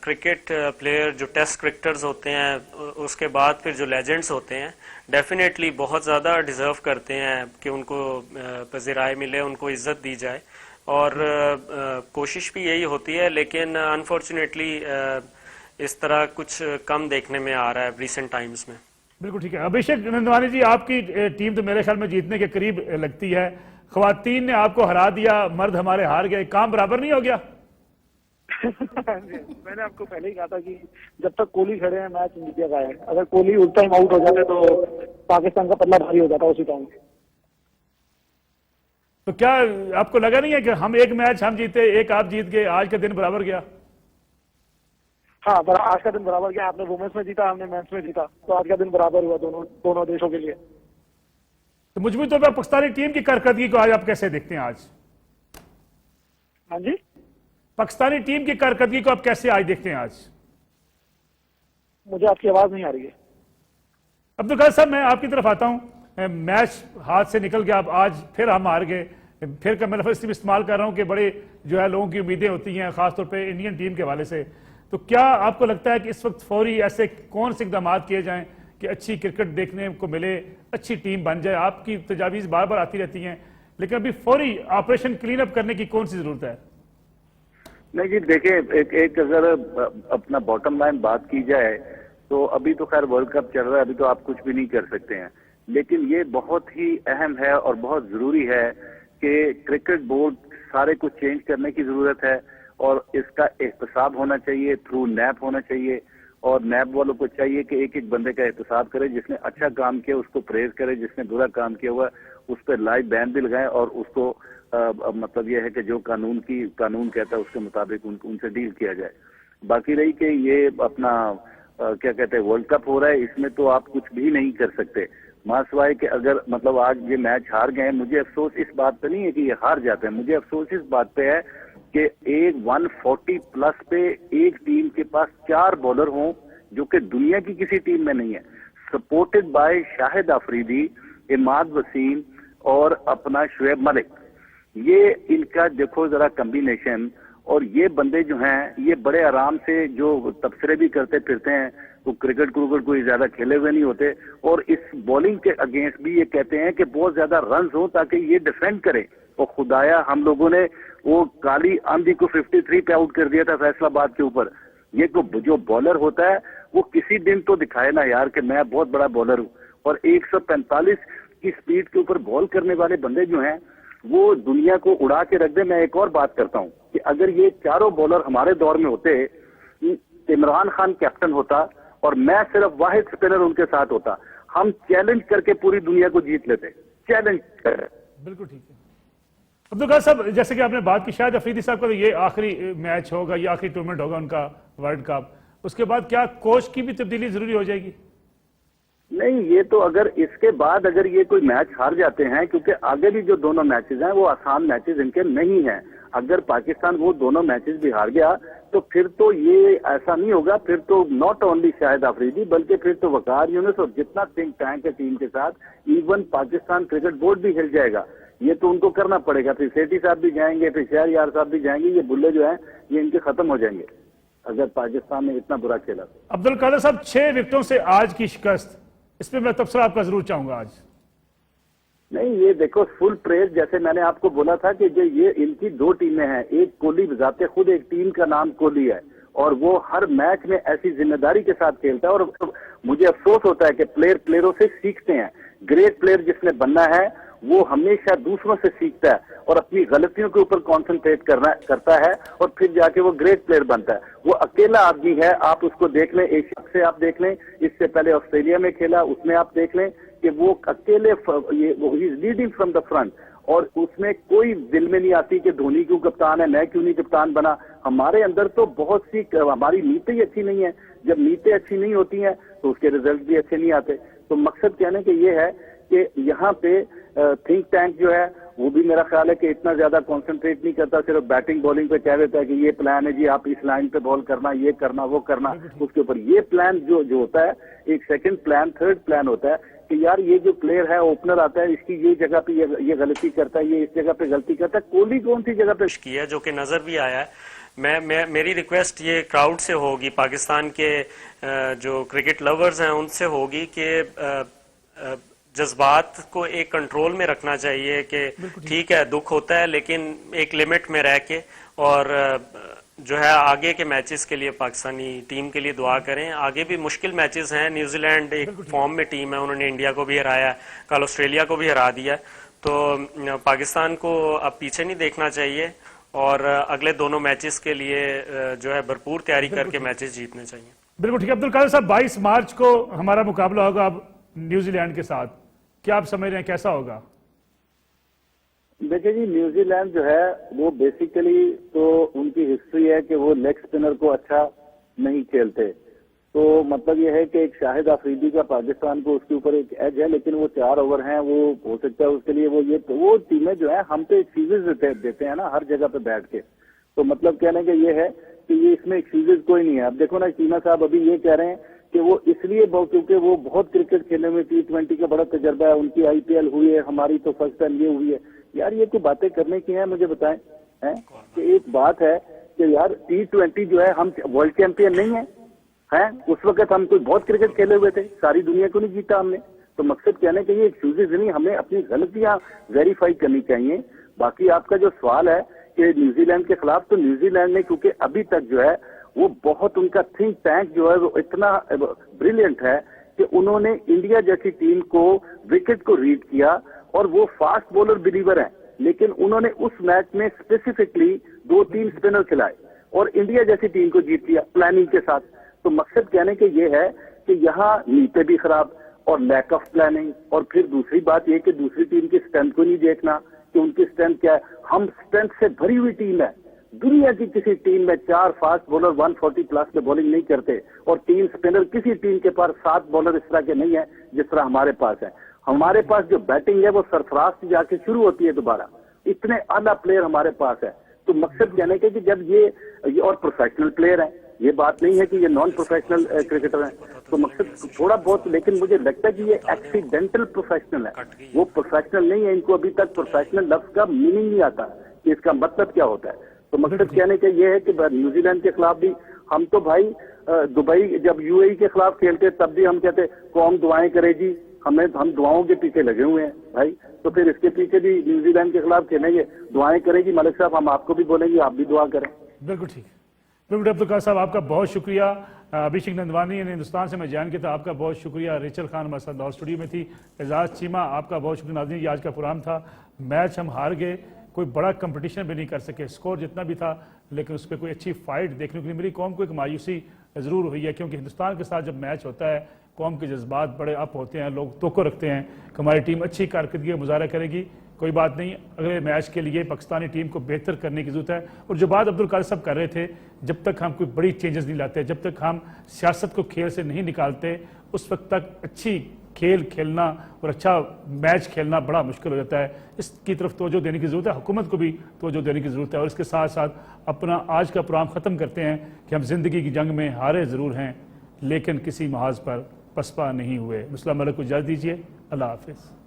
क्रिकेट प्लेयर जो टेस्ट क्रिकेटर्स होते हैं, उसके बाद फिर जो लेजेंड्स होते हैं, डेफिनेटली बहुत ज़्यादा डिज़र्व करते हैं कि उनको पज़िराई मिले, उनको इज़्ज़त दी जाए और कोशिश भी यही होती है। लेकिन अनफॉर्चुनेटली इस तरह कुछ कम देखने में आ रहा है रिसेंट टाइम्स में। बिल्कुल ठीक है। अभिषेक नंदवानी जी, आपकी टीम तो मेरे ख्याल में जीतने के करीब लगती है, ख्वातीन ने आपको हरा दिया, मर्द हमारे हार गए, काम बराबर नहीं हो गया? मैंने आपको पहले ही कहा था कि जब तक कोहली खड़े हैं मैच इंडिया का है। अगर कोहली उस टाइम आउट हो जाते तो पाकिस्तान का पल्ला भारी हो जाता उसी टाइम। तो क्या आपको लगा नहीं है कि हम एक मैच हम जीते, एक आप जीत गए, आज का दिन बराबर गया? हाँ, आज का दिन बराबर गया। आपने वुमेन्स में जीता, हमने मेंस में जीता, तो आज का दिन बराबर हुआ दोनों देशों के लिए। तो मुजमूई तौर पर पाकिस्तानी टीम की कारकर्दगी को आज आप कैसे देखते हैं? आज हाँ जी, पाकिस्तानी टीम की कारकर्दगी को आप कैसे आज देखते हैं? आज मुझे आपकी आवाज नहीं आ रही है। अब्दुल कादिर साहब, मैं आपकी तरफ आता हूं। मैच हाथ से निकल गया, आज फिर हम हार गए। फिर का मैं लफ्ज़ इस्तेमाल कर रहा हूं कि बड़े जो है लोगों की उम्मीदें होती हैं, खासतौर पर इंडियन टीम के हवाले से। तो क्या आपको लगता है कि इस वक्त फौरी ऐसे कौन से इकदाम किए जाएं कि अच्छी क्रिकेट देखने को मिले, अच्छी टीम बन जाए? आपकी तजावीज़ बार बार आती रहती हैं, लेकिन अभी फौरी ऑपरेशन क्लीन अप करने की कौन सी जरूरत है? नहीं जी, देखिए, एक अगर अपना बॉटम लाइन बात की जाए तो अभी तो खैर वर्ल्ड कप चल रहा है, अभी तो आप कुछ भी नहीं कर सकते हैं। लेकिन ये बहुत ही अहम है और बहुत जरूरी है कि क्रिकेट बोर्ड सारे कुछ चेंज करने की जरूरत है और इसका एहतसाब होना चाहिए, थ्रू नैप होना चाहिए। और नैब वालों को चाहिए कि एक एक बंदे का एहतसाब करे, जिसने अच्छा काम किया उसको प्रेज करे, जिसने बुरा काम किया हुआ उस पर लाइव बैन भी लगाए और उसको मतलब यह है कि जो कानून कहता है उसके मुताबिक उनसे डील किया जाए। बाकी रही कि ये अपना क्या कहते हैं वर्ल्ड कप हो रहा है, इसमें तो आप कुछ भी नहीं कर सकते मासवाए कि अगर मतलब आज ये मैच हार गए। मुझे अफसोस इस बात पे नहीं है कि ये हार जाते हैं, मुझे अफसोस इस बात पे है कि एक 140 प्लस पे एक टीम के पास 4 बॉलर हों जो कि दुनिया की किसी टीम में नहीं है, सपोर्टेड बाय शाहिद अफरीदी, इमाद वसीम और अपना शुएब मलिक। ये इनका देखो जरा कॉम्बिनेशन, और ये बंदे जो हैं ये बड़े आराम से जो तबसरे भी करते फिरते हैं, तो क्रिकेट कोई ज्यादा खेले हुए नहीं होते, और इस बॉलिंग के अगेंस्ट भी ये कहते हैं कि बहुत ज्यादा रन हो ताकि ये डिफेंड करे। और खुदाया हम लोगों ने वो काली आंधी को 53 पे आउट कर दिया था फैसलाबाद के ऊपर। ये जो बॉलर होता है वो किसी दिन तो दिखाए ना यार कि मैं बहुत बड़ा बॉलर हूं। और 145 की स्पीड के ऊपर बॉल करने वाले बंदे जो हैं वो दुनिया को उड़ा के रख दे। मैं एक और बात करता हूं कि अगर ये चारों बॉलर हमारे दौर में होते, इमरान खान कैप्टन होता और मैं सिर्फ वाहिद स्पिनर उनके साथ होता, हम चैलेंज करके पूरी दुनिया को जीत लेते। चैलेंज कर। बिल्कुल ठीक है अब्दुल कादिर साहब, जैसे कि आपने बात की शायद अफरीदी साहब का तो ये आखिरी मैच होगा, ये आखिरी टूर्नामेंट होगा उनका वर्ल्ड कप। उसके बाद क्या कोच की भी तब्दीली जरूरी हो जाएगी? नहीं, ये तो अगर इसके बाद अगर ये कोई मैच हार जाते हैं, क्योंकि आगे भी जो दोनों मैचेस हैं वो आसान मैचेस इनके नहीं हैं, अगर पाकिस्तान वो दोनों मैचेस भी हार गया तो फिर तो ये ऐसा नहीं होगा, फिर तो नॉट ओनली शाहिद अफरीदी बल्कि फिर तो वकार यूनुस और जितना थिंक टैंक है टीम के साथ, इवन पाकिस्तान क्रिकेट बोर्ड भी हिल जाएगा। ये तो उनको करना पड़ेगा, फिर सेठी साहब भी जाएंगे, फिर शहरयार साहब भी जाएंगे, ये बुल्ले जो हैं ये इनके खत्म हो जाएंगे अगर पाकिस्तान ने इतना बुरा खेला। अब्दुल कादिर साहब, 6 विकेटों से आज की शिकस्त, इसमें मैं तबसरा आपका जरूर चाहूंगा आज। नहीं, ये देखो फुल प्रेज, जैसे मैंने आपको बोला था कि जो ये इनकी 2 टीमें हैं, एक कोहली बजाते खुद एक टीम का नाम कोहली है और वो हर मैच में ऐसी जिम्मेदारी के साथ खेलता है और मुझे अफसोस होता है कि प्लेयरों से सीखते हैं। ग्रेट प्लेयर जिसने बनना है वो हमेशा दूसरों से सीखता है और अपनी गलतियों के ऊपर कॉन्सेंट्रेट करता है और फिर जाके वो ग्रेट प्लेयर बनता है। वो अकेला आदमी है, आप उसको देख लें, एशिया से आप देख लें, इससे पहले ऑस्ट्रेलिया में खेला, उसमें आप देख लें कि वो अकेले he is leading from the front और उसमें कोई दिल में नहीं आती कि धोनी क्यों कप्तान है, मैं क्यों नहीं कप्तान बना। हमारे अंदर तो बहुत सी, हमारी नीयतें ही अच्छी नहीं है, जब नीयतें अच्छी नहीं होती हैं तो उसके रिजल्ट भी अच्छे नहीं आते। तो मकसद कहने के ये है कि यहाँ पे थिंक टैंक जो है वो भी मेरा ख्याल है कि इतना ज्यादा कंसंट्रेट नहीं करता, सिर्फ बैटिंग बॉलिंग पे कह देता है कि ये प्लान है जी, आप इस लाइन पे बॉल करना, ये करना, वो करना, उसके ऊपर ये प्लान जो होता है, एक सेकंड प्लान, थर्ड प्लान होता है कि यार ये जो प्लेयर है ओपनर आता है, इसकी ये जगह पे ये गलती करता है, ये इस जगह पे गलती करता है, कोहली कौन सी जगह पे किया जो कि नजर भी आया है। मेरी रिक्वेस्ट ये क्राउड से होगी, पाकिस्तान के जो क्रिकेट लवर्स हैं उनसे होगी कि जज्बात को एक कंट्रोल में रखना चाहिए कि ठीक है दुख होता है लेकिन एक लिमिट में रह के, और जो है आगे के मैचेस के लिए पाकिस्तानी टीम के लिए दुआ करें। आगे भी मुश्किल मैचेस हैं, न्यूजीलैंड एक फॉर्म में टीम है, उन्होंने इंडिया को भी हराया, कल ऑस्ट्रेलिया को भी हरा दिया, तो पाकिस्तान को अब पीछे नहीं देखना चाहिए और अगले दोनों मैचेस के लिए जो है भरपूर तैयारी करके मैचेस जीतने चाहिए। बिल्कुल ठीक है अब्दुल कादिर साहब, 22 मार्च को हमारा मुकाबला होगा अब न्यूजीलैंड के साथ, क्या आप समझ रहे हैं कैसा होगा? देखिए जी, न्यूजीलैंड जो है वो बेसिकली तो उनकी हिस्ट्री है कि वो लेग स्पिनर को अच्छा नहीं खेलते, तो मतलब ये है कि एक शाहिद अफरीदी का पाकिस्तान को उसके ऊपर एक एज है, लेकिन वो 4 ओवर हैं, वो हो सकता है उसके लिए वो टीमें जो है हम तो एक्सक्यूजेज देते हैं ना हर जगह पे बैठ के, तो मतलब कहने का ये है कि ये इसमें एक्सक्यूजेज कोई नहीं है। अब देखो ना, चीमा साहब अभी ये कह रहे हैं कि वो इसलिए क्योंकि वो बहुत क्रिकेट खेलने में T20 का बड़ा तजर्बा है, उनकी IPL हुई है, हमारी तो फर्स्ट टाइम ये हुई है। यार ये कोई बातें करने की हैं, मुझे बताएं हैं कि एक बात है कि यार T20 जो है, हम वर्ल्ड चैंपियन नहीं है, हैं उस वक्त हम कोई बहुत क्रिकेट खेले हुए थे, सारी दुनिया को नहीं जीता हमने। तो मकसद कहने के ये एक्सक्यूजेज नहीं, हमें अपनी गलतियां वेरीफाई करनी चाहिए। बाकी आपका जो सवाल है कि न्यूजीलैंड के खिलाफ, तो न्यूजीलैंड ने क्योंकि अभी तक जो है वो बहुत, उनका थिंक टैंक जो है वो इतना ब्रिलियंट है कि उन्होंने इंडिया जैसी टीम को विकेट को रीड किया और वो फास्ट बॉलर बिलीवर है, लेकिन उन्होंने उस मैच में स्पेसिफिकली 2-3 स्पिनर खिलाए और इंडिया जैसी टीम को जीत लिया प्लानिंग के साथ। तो मकसद कहने के ये है कि यहाँ नीयतें भी खराब और लैक ऑफ प्लानिंग, और फिर दूसरी बात ये कि दूसरी टीम की स्ट्रेंथ को नहीं देखना कि उनकी स्ट्रेंथ क्या है। हम स्ट्रेंथ से भरी हुई टीम है, दुनिया की किसी टीम में 4 फास्ट बॉलर 140 प्लस में बॉलिंग नहीं करते और 3 स्पिनर किसी टीम के पास 7 बॉलर इस तरह के नहीं है जिस तरह हमारे पास है। हमारे पास जो बैटिंग है वो सरफराज से जाके शुरू होती है दोबारा, इतने आला प्लेयर हमारे पास है। तो मकसद कहने के कि जब ये और प्रोफेशनल प्लेयर हैं, ये बात नहीं है कि ये नॉन प्रोफेशनल क्रिकेटर हैं, तो मकसद थोड़ा बहुत, लेकिन मुझे लगता है कि ये एक्सीडेंटल प्रोफेशनल है, वो प्रोफेशनल नहीं है। इनको अभी तक प्रोफेशनल लफ्ज का मीनिंग नहीं आता कि इसका मतलब क्या होता है। तो मकसद कहने का ये है कि न्यूजीलैंड के खिलाफ भी हम तो भाई दुबई जब UAE के खिलाफ खेलते तब भी हम कहते कौम दुआएं करे जी, हम दुआओं के पीछे लगे हुए हैं भाई, तो फिर इसके पीछे भी न्यूजीलैंड के खिलाफ खेलेंगे, दुआएं करेगी मलिक साहब, हम आपको भी बोलेंगे, आप भी दुआ करें। बिल्कुल ठीक, बिल्कुल अब्दुल कादिर साहब, आपका बहुत शुक्रिया। अभिषेक नंदवानी ने हिंदुस्तान से मैं जान किया था, आपका बहुत शुक्रिया। रेचल खान हमारे साथ लाहौर स्टूडियो में थी। एजाज चीमा, आपका बहुत शुक्रिया। नाज़रीन, ये आज का प्रोग्राम था। मैच हम हार गए, कोई बड़ा कंपटीशन भी नहीं कर सके, स्कोर जितना भी था लेकिन उस पर कोई अच्छी फाइट देखने को नहीं मिली। कौम को एक मायूसी ज़रूर हुई है, क्योंकि हिंदुस्तान के साथ जब मैच होता है कौम के जज्बात बड़े अप होते हैं, लोग तोको रखते हैं कि हमारी टीम अच्छी कारकर्दगी का मुजाहरा करेगी। कोई बात नहीं, अगले मैच के लिए पाकिस्तानी टीम को बेहतर करने की जरूरत है। और जो बात अब्दुल कादिर साहब कर रहे थे, जब तक हम कोई बड़ी चेंजेस नहीं लाते, जब तक हम सियासत को खेल से नहीं निकालते, उस वक्त तक अच्छी खेल खेलना और अच्छा मैच खेलना बड़ा मुश्किल हो जाता है। इसकी तरफ तवज्जो देने की ज़रूरत है, हुकूमत को भी तवज्जो देने की ज़रूरत है। और इसके साथ साथ अपना आज का प्रोग्राम ख़त्म करते हैं कि हम ज़िंदगी की जंग में हारे ज़रूर हैं, लेकिन किसी महाज पर पसपा नहीं हुए। मुस्लिम मलिक को इजाज़त दीजिए। अल्लाह हाफिज़।